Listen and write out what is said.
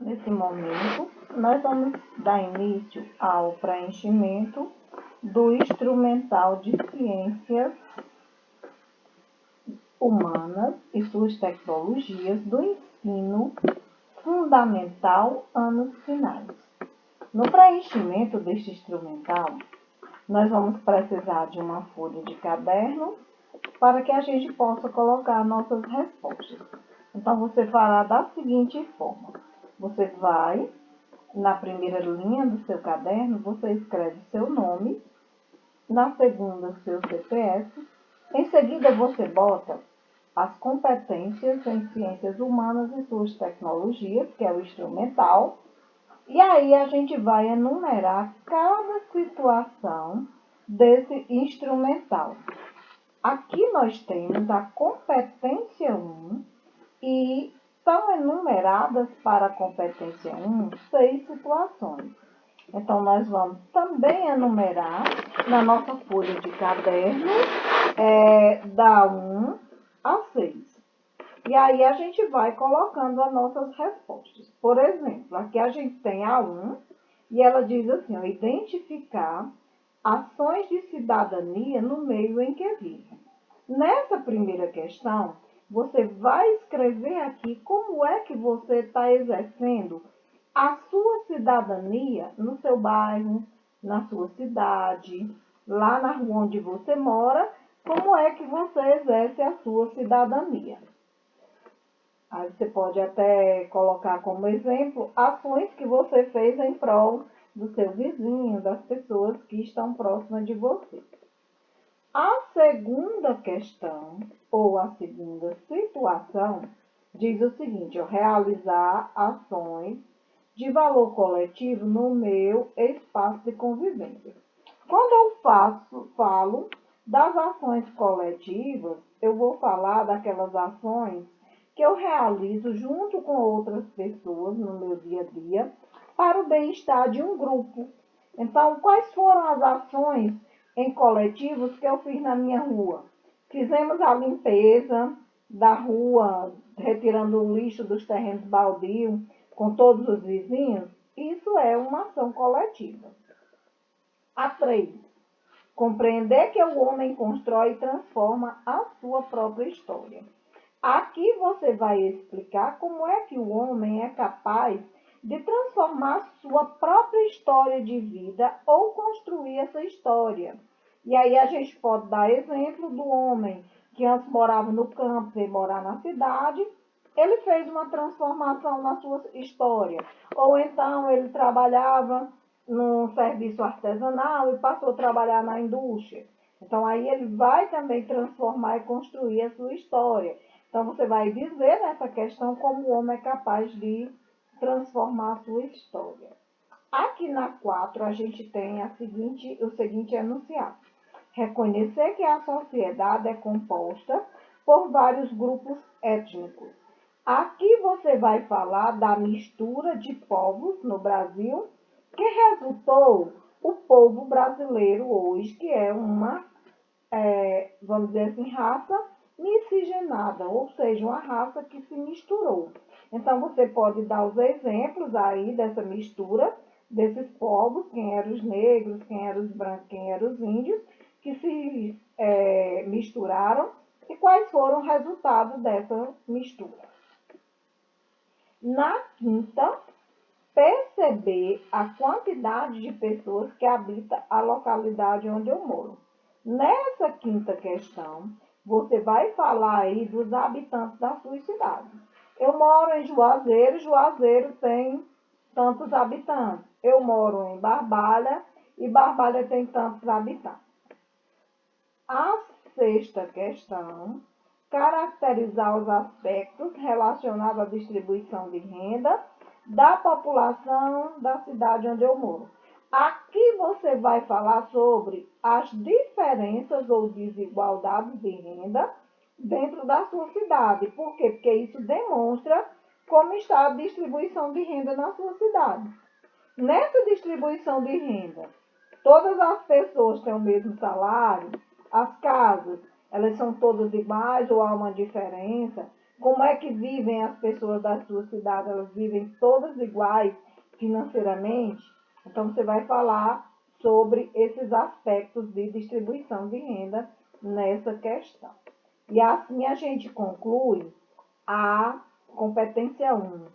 Nesse momento, nós vamos dar início ao preenchimento do instrumental de ciências humanas e suas tecnologias do ensino fundamental anos finais. No preenchimento deste instrumental, nós vamos precisar de uma folha de caderno para que a gente possa colocar nossas respostas. Então, você fará da seguinte forma. Você vai, na primeira linha do seu caderno, você escreve seu nome, na segunda, seu CPF, em seguida você bota as competências em ciências humanas e suas tecnologias, que é o instrumental, e aí a gente vai enumerar cada situação desse instrumental. Aqui nós temos a competência 1 e são enumeradas para a competência 1 6 situações. Então, nós vamos também enumerar na nossa folha de caderno da 1 a 6. E aí a gente vai colocando as nossas respostas. Por exemplo, aqui a gente tem a 1 e ela diz assim, ó, identificar ações de cidadania no meio em que vive. Nessa primeira questão, você vai escrever aqui como é que você está exercendo a sua cidadania no seu bairro, na sua cidade, lá na rua onde você mora, como é que você exerce a sua cidadania. Aí você pode até colocar como exemplo ações que você fez em prol do seu vizinho, das pessoas que estão próximas de você. A segunda questão, ou a segunda situação, diz o seguinte, realizar ações de valor coletivo no meu espaço de convivência. Quando eu falo das ações coletivas, eu vou falar daquelas ações que eu realizo junto com outras pessoas no meu dia a dia para o bem-estar de um grupo. Então, quais foram as ações em coletivos que eu fiz na minha rua? Fizemos a limpeza da rua, retirando o lixo dos terrenos baldios com todos os vizinhos. Isso é uma ação coletiva. A 3. Compreender que o homem constrói e transforma a sua própria história. Aqui você vai explicar como é que o homem é capaz de transformar sua própria história de vida ou construir essa história. E aí a gente pode dar exemplo do homem que antes morava no campo e morar na cidade. Ele fez uma transformação na sua história. Ou então ele trabalhava num serviço artesanal e passou a trabalhar na indústria. Então aí ele vai também transformar e construir a sua história. Então você vai dizer nessa questão como o homem é capaz de transformar a sua história. Aqui na 4 a gente tem o seguinte enunciado. Reconhecer que a sociedade é composta por vários grupos étnicos. Aqui você vai falar da mistura de povos no Brasil, que resultou o povo brasileiro hoje, que é uma, vamos dizer assim, raça miscigenada, ou seja, uma raça que se misturou. Então, você pode dar os exemplos aí dessa mistura, desses povos, quem eram os negros, quem eram os brancos, quem eram os índios, que se misturaram e quais foram os resultados dessa mistura. Na 5ª, perceber a quantidade de pessoas que habitam a localidade onde eu moro. Nessa 5ª questão, você vai falar aí dos habitantes da sua cidade. Eu moro em Juazeiro, Juazeiro tem tantos habitantes. Eu moro em Barbalha e Barbalha tem tantos habitantes. A 6ª questão, caracterizar os aspectos relacionados à distribuição de renda da população da cidade onde eu moro. Aqui você vai falar sobre as diferenças ou desigualdades de renda dentro da sua cidade. Por quê? Porque isso demonstra como está a distribuição de renda na sua cidade. Nessa distribuição de renda, todas as pessoas têm o mesmo salário, as casas, elas são todas iguais ou há uma diferença? Como é que vivem as pessoas da sua cidade? Elas vivem todas iguais financeiramente? Então, você vai falar sobre esses aspectos de distribuição de renda nessa questão. E assim a gente conclui a competência 1.